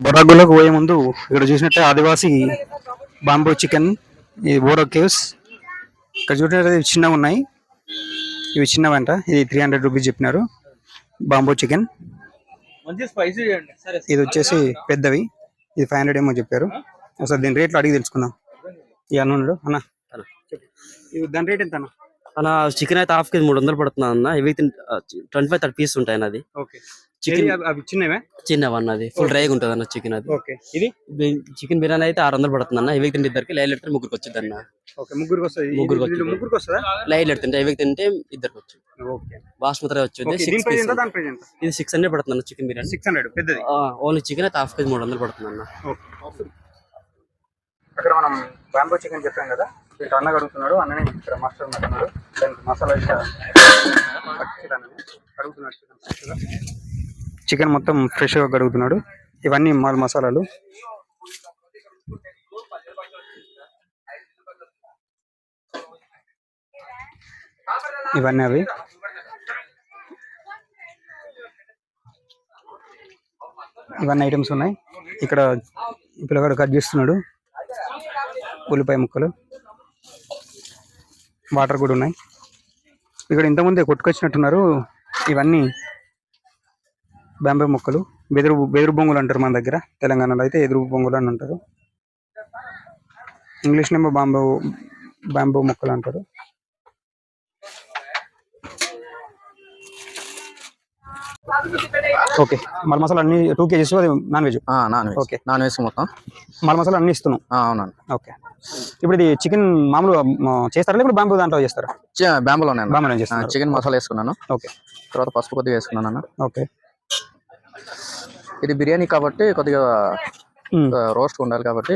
బొర్రాగోలోకి పోయే ముందు ఇక్కడ చూసినట్టే ఆదివాసి బాంబూ చికెన్, ఇది బోరో కేవ్స్. ఇక్కడ చూసినట్టు ఇవి చిన్నగా ఉన్నాయి, ఇవి చిన్నవంట. ఇది 300 రూపీస్ చెప్పినారు బాంబూ చికెన్. ఇది వచ్చేసి పెద్దవి, ఇది 500 ఏమో చెప్పారు. అసలు దీని రేట్లు అడిగి తెలుసుకుందాం. ఈ అన్న ఉన్నాడు. అన్న ఇది దాని రేట్ ఎంత అన్న? అలా చికెన్ అయితే హాఫ్ కేజీ 300 పడుతుంది అన్న. ఇవి 25-30 పీస్ ఉంటాయి అన్నది. ఓకే, చికెన్ అవి చిన్నవే, చిన్నవి అన్నది ఫుల్ డ్రైగా ఉంటుంది అన్న చికెన్. అది ఓకే. ఇది చికెన్ బిర్యానీ అయితే 600 పడుతుంది అన్న. ఇవి తింటే ఇద్దరికి, లైవ్ తింటే ముగ్గురికి వచ్చింది అన్న. ఓకే, ముగ్గురికి వస్తుంది. ముగ్గురికి వస్తుందా? లైవ్ తింటే ఇవి తింటే ఇద్దరికి వచ్చింది. ఓకే, బాస్మతి వచ్చింది. ఇది 600 పడుతుంది అన్న చికెన్ బిర్యానీ. 600 పెద్దది. ఓన్లీ చికెన్ అయితే హాఫ్ కేజీ 300 పడుతుంది అన్న. అక్కడ మనం బాంబూ చికెన్ చెప్పాం కదా, ఇక్కడ అన్న అడుగుతున్నాడు. అన్ననే ఇక్కడ మాస్టర్ అన్నాడు. దానికి మసాలా అడుగుతున్నాడు. చికెన్ మొత్తం ఫ్రెష్గా కడుగుతున్నాడు. ఇవన్నీ మాల్ మసాలాలు. ఇవన్నీ అవి. ఇవన్నీ ఐటమ్స్ ఉన్నాయి. ఇక్కడ పిల్లగాడు కట్ చేస్తున్నాడు ఉల్లిపాయ ముక్కలు. వాటర్ కూడా ఉన్నాయి. ఇక్కడ ఇంతకుముందే కొట్టుకొచ్చినట్టున్నారు. ఇవన్నీ బాంబే ముక్కలు, బెదురు బొంగులు అంటారు మన దగ్గర. తెలంగాణలో అయితే ఎదురు బొంగులు అని అంటారు. ఇంగ్లీష్లో బాంబూ ముక్కలు అంటారు. ఓకే, మల్ మసాలా అన్ని 2 kgs. అది non veg. Okay, non veg మొత్తం మల్ మసాలా అన్ని ఇస్తున్నాం. అవునండి. ఓకే, ఇప్పుడు ఇది చికెన్ మామూలుగా చేస్తారా, ఇప్పుడు బాంబూ దాంట్లో చేస్తారా? బ్యాంబూలోనే చేస్తాను. చికెన్ మసాలా వేసుకున్నాను. ఓకే, తర్వాత పసుపు కొద్దిగా వేసుకున్నాను. ఓకే, ఇది బిర్యానీ కాబట్టి కొద్దిగా రోస్ట్ ఉండాలి కాబట్టి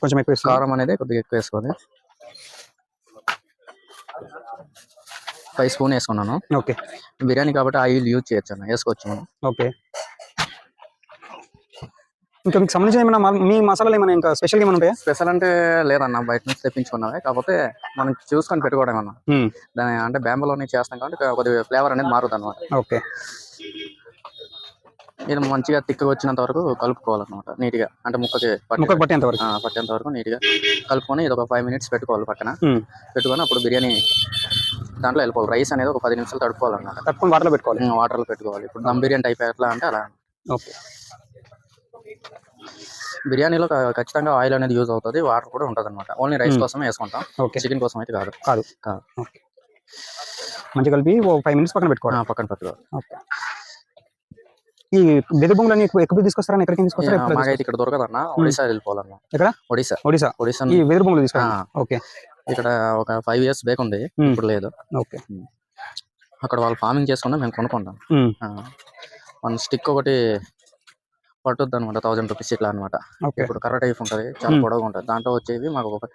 కొంచెం ఎక్కువ కారం అనేది కొద్దిగా ఎక్కువ వేసుకోవాలి. 5 స్పూన్ వేసుకున్నాను. ఓకే, బిర్యానీ కాబట్టి ఆయిల్ యూజ్ చేయొచ్చు అన్న, వేసుకోవచ్చు మనం. ఓకే, ఇంకా మీకు సంబంధించిన ఏమైనా మీ మసాలాలు ఏమైనా ఇంకా స్పెషల్ ఏమైనా ఉంటాయా? స్పెషల్ అంటే లేదన్న, బయట నుంచి తెప్పించుకున్నావే. కాకపోతే మనం చూసుకొని పెట్టుకోవడం అన్న. దాని అంటే బ్యాంబూలోనే చేస్తాం కాబట్టి కొద్దిగా ఫ్లేవర్ అనేది మారుతుంది అన్నమాట. ఓకే, ఇది మంచిగా తిక్కుగా వచ్చినంత వరకు కలుపుకోవాలన్నమాట నీట్గా. అంటే ముక్కకి పట్టేంత వరకు నీట్గా కలుపుకొని ఇది ఒక 5 minutes పెట్టుకోవాలి పక్కన. పెట్టుకొని అప్పుడు బిర్యానీ దాంట్లో వెళ్ళిపోవాలి. రైస్ అనేది ఒక 10 నిమిషాలు తడుపుకోవాలన్నమాట. తప్పకుండా వాటర్లో పెట్టుకోవాలి. వాటర్లో పెట్టుకోవాలి. ఇప్పుడు దమ్ బిర్యానీ టైప్ ఎట్లా అంటే అలా. ఓకే, బిర్యానీలో ఖచ్చితంగా ఆయిల్ అనేది యూజ్ అవుతుంది, వాటర్ కూడా ఉంటుంది అనమాట. ఓన్లీ రైస్ కోసమే వేసుకుంటాం, చికెన్ కోసం అయితే కాదు. మంచిగా కలిపి 5 minutes పక్కన పెట్టుకోవాలి. పక్కన పెట్టుకోవాలి. ఓకే, ఈ బెదురు బొంగులని ఎక్కువ తీసుకొస్తారా? ఎక్కడికి తీసుకొస్తారా? మాకైతే ఇక్కడ దొరకదన్న, ఒడిశా వెళ్ళిపోవాలన్నా. ఎక్కడ? ఒడిశా ఈ బెదురు బొంగులు తీసుకురా. ఓకే, ఇక్కడ ఒక 5 years బ్యాక్ ఉంది, ఇప్పుడు లేదు. ఓకే, అక్కడ వాళ్ళు ఫార్మింగ్ చేసుకున్నా మేము కొనుక్కుంటాం. 1 stick ఒకటి పట్టుద్ది అనమాట, 1000 రూపీస్ ఇట్లా అనమాట. ఇప్పుడు కర్ర టైప్ ఉంటుంది, చాలా పొడవుగా ఉంటుంది. దాంట్లో వచ్చేవి మాకు ఒక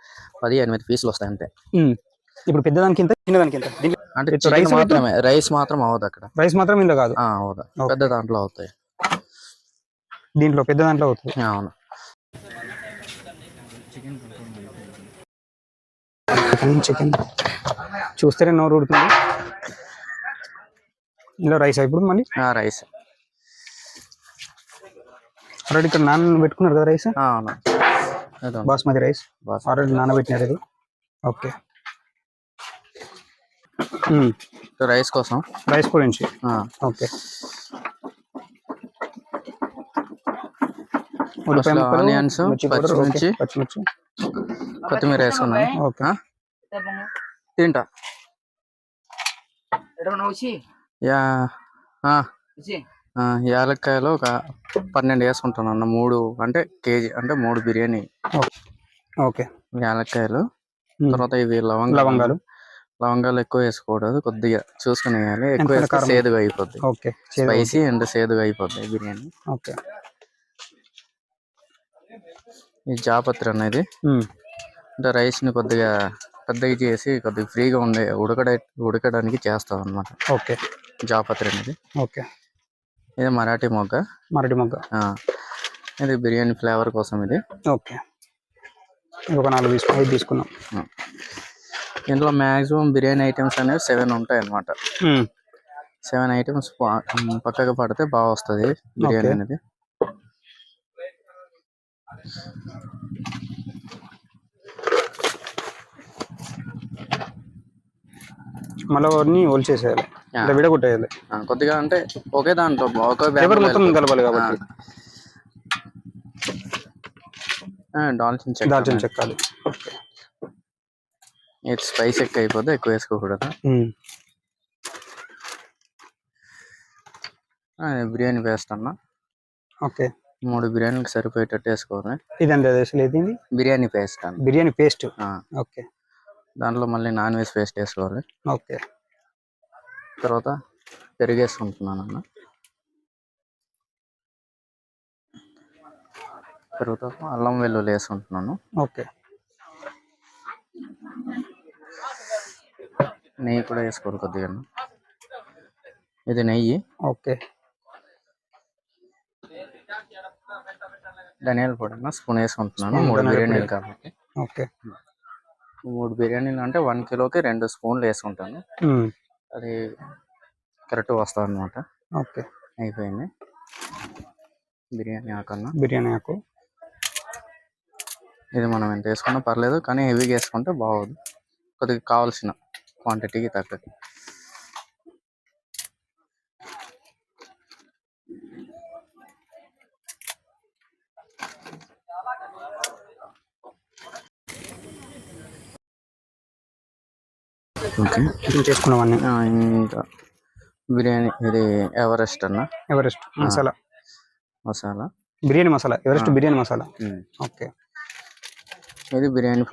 10-8 పీసులు వస్తాయి అంతే. ఇప్పుడు పెద్దదానికి ఎంత, చిన్నదానికి ఎంత? అంటే రైస్ మాత్రం అవ్వదు అక్కడ. రైస్ మాత్రం ఇందులో కాదు, అవుదా? పెద్ద దాంట్లో అవుతాయి. దీంట్లో పెద్ద దాంట్లో అవుతుంది. అవును. చికెన్ చూస్తేనే నోరు ఊడుతుంది. ఇందులో రైస్ ఇప్పుడు మళ్ళీ రైస్ ఆల్రెడీ ఇక్కడ పెట్టుకున్నారు కదా రైస్. బాస్మతి రైస్ ఆల్రెడీ నానబెట్టినారు ఇది. ఓకే, రైస్ కోసం, రైస్ గురించి. ఓకే, ఆనియన్స్, పచ్చిమిర్చి, కొత్తిమీర వేసుకున్నాను. ఓకే, తింటా. యాలక్కాయలు ఒక 12 వేసుకుంటాను. 3 అంటే కేజీ అంటే 3 బిర్యానీ. ఓకే, యాలక్కాయలు. తర్వాత ఇవి లవంగాలు ఎక్కువ వేసుకోకూడదు, కొద్దిగా చూసుకుని వేయాలి. ఎక్కువ వేస్తే సేదుగా అయిపోద్ది. స్పైసీ అండ్ సేదుగా అయిపోద్ది బిర్యానీ. ఓకే, ఈ జాపత్రి అనేది అంటే రైస్ ని కొద్దిగా పెద్దగా చేసి కొద్దిగా ఫ్రీగా ఉండే ఉడకడానికి చేస్తాం అనమాట. ఓకే, జాపత్రి అనేది. ఓకే, ఇది మరాఠీ మొగ్గ. ఇది బిర్యానీ ఫ్లేవర్ కోసం ఇది. ఓకే, ఒక 4 తీసుకున్నాం. ఇందులో మాక్సిమం బిర్యానీ ఐటమ్స్ అనేవి 7 ఉంటాయి అనమాట. 7 ఐటమ్స్ పక్కగా పడితే బాగా వస్తుంది బిర్యానీ అనేది. మళ్ళీ వాటిని ఒలిచేసేయాలి, అంటే విడగొట్టేయాలి. కొద్దిగా అంటే ఒకే దాంట్లో ఒకే ఫ్లేవర్ మొత్తం కలపాలి కాబట్టి. దాల్చిన చెక్క అది. స్పైస్ ఎక్కువ అయిపోతే ఎక్కువ వేసుకోకూడదు. బిర్యానీ పేస్ట్ అన్న. ఓకే, 3 బిర్యానీకి సరిపోయేటట్టు వేసుకోవాలి. ఇదండి అసలు ఏది? బిర్యానీ పేస్ట్ అన్న. బిర్యానీ పేస్ట్. ఓకే, దాంట్లో మళ్ళీ నాన్ వెజ్ పేస్ట్ వేసుకోవాలి. ఓకే, తర్వాత పెరుగు వేసుకుంటున్నాను అన్న. తర్వాత అల్లం వెల్లుల్లి వేసుకుంటున్నాను. ఓకే, నెయ్యి కూడా వేసుకోవాలి కొద్దిగా. ఇది నెయ్యి. ఓకే, ధనియాల పొడి అన్న స్పూన్ వేసుకుంటున్నాను. 3 బిర్యానీలు కాబట్టి. ఓకే, 3 బిర్యానీలు అంటే 1 కిలోకి 2 స్పూన్లు వేసుకుంటాను. అది కరెక్ట్ వస్తుంది అనమాట. ఓకే, అయిపోయింది. బిర్యానీ ఆకన్నా. బిర్యానీ ఆకు ఇది మనం ఎంత వేసుకున్నా పర్లేదు, కానీ హెవీగా వేసుకుంటే బాగోదు. కొద్దిగా కావాల్సిన క్వాంటిటీకి తగ్గదు. ఓకే, చేసుకున్నామన్నీ. ఇంకా బిర్యానీ ఇది ఎవరెస్ట్ అన్న. Everest masala. Masala biryani masala, Everest biryani masala. Okay, ఇది బిర్యానీ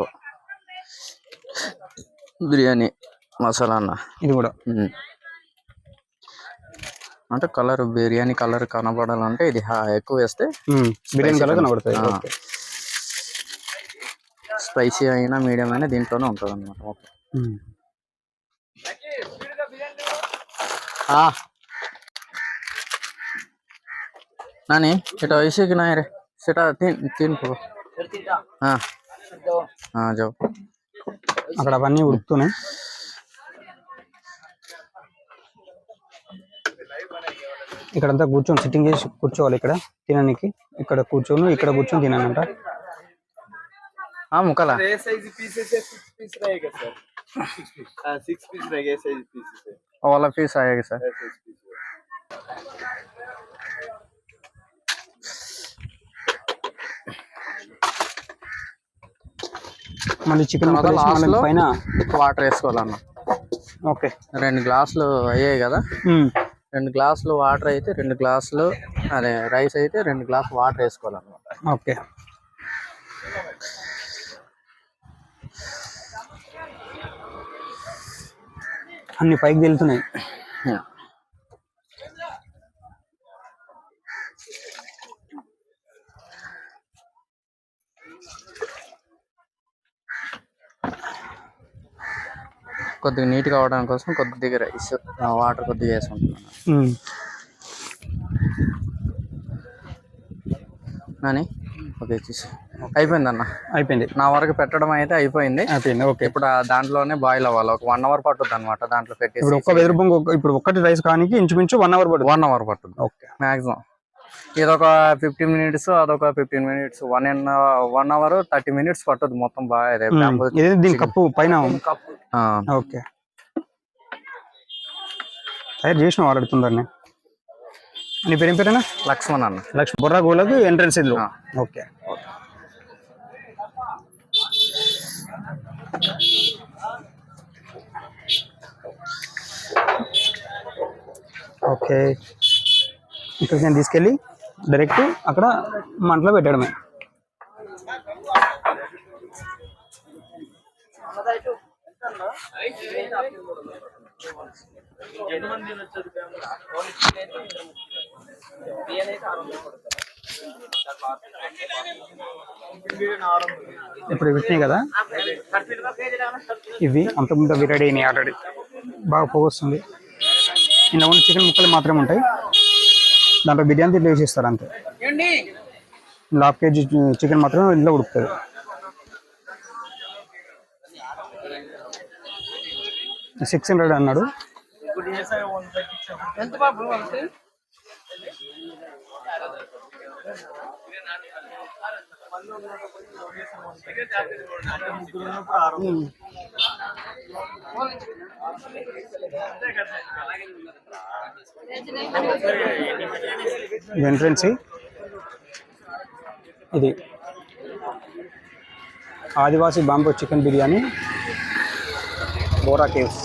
మసాలా అన్న. ఇది కూడా అంటే కలర్, బిర్యానీ కలర్ కనబడాలంటే ఇది ఎక్కువ వేస్తే బిర్యానీ కలర్ కనబడుతుంది. స్పైసీ అయినా మీడియం అయినా దీంట్లోనే ఉంటుంది అన్నమాట. नानी सेटा ऐसे कि ना रे सेटा तीन को हाँ हाँ जाओ అక్కడ అవన్నీ ఉడుకుతున్నాయి. ఇక్కడంతా కూర్చొని సిట్టింగ్ చేసి కూర్చోవాలి. ఇక్కడ తినడానికి ఇక్కడ కూర్చొని తినాలంట. मुकला वाला पीस आएगा सर. మళ్ళీ చికెన్ పైన వాటర్ వేసుకోవాలన్న. ఓకే, 2 గ్లాసులు అయ్యాయి కదా. 2 గ్లాసులు వాటర్ అయితే 2 గ్లాసులు అదే రైస్ అయితే 2 గ్లాసులు వాటర్ వేసుకోవాలన్నమాట. ఓకే, అన్ని పైకి వెళ్తున్నాయి. కొద్దిగా నీట్గా అవడానికి కోసం కొద్దిగా రైస్ వాటర్ కొద్దిగా వేసుకుంటున్నాను. నాని ఓకే అయిపోయింది అన్న. అయిపోయింది నా వరకు పెట్టడం అయితే అయిపోయింది. ఓకే, ఇప్పుడు దాంట్లోనే బాయిల్ అవ్వాలి. ఒక 1 అవర్ పట్టుద్ది అనమాట. దాంట్లో పెట్టి ఇప్పుడు ఒక్కటి రైస్ కానీ ఇంచుమించు 1 అవర్ పడుతుంది. 1 అవర్ పట్టుద్ది ఓకే మాక్సిమం. ఇదొక 15 మినిట్స్ అదొక 15 మినిట్స్ 1 అవర్ 30 మినిట్స్ పట్టుద్ది మొత్తం. బాగా దీని కప్పు పైన. ఓకే, తయారు చేసిన వాళ్ళు అడుగుతుందని. నీ పేరు ఏం పేరేనా? లక్ష్మణ్ అన్న. బొర్రా గోలకు ఎంట్రన్స్ ఇల్లు. ఓకే, ఓకే, ఇక్కడికి నేను తీసుకెళ్ళి డైరెక్ట్ అక్కడ మంటలో పెట్టడమే. ఇప్పుడు పెట్టినాయి కదా, ఇవి అంతకుముందు అవి రెడీ అయినాయి ఆల్రెడీ. బాగా పొగ వస్తుంది. ఇందులో ఉన్న చికెన్ ముక్కలు మాత్రమే ఉంటాయి. దాంట్లో బిర్యానీ ఇట్లా వేసేస్తారు అంతే. 1/2 kg చికెన్ మాత్రం ఇంట్లో ఉడుకుతుంది. $600 అన్నాడు. ఎంట్రన్స్ ఇది ఆదివాసి బాంబో చికెన్ బిర్యానీ బోరా కేవ్స్.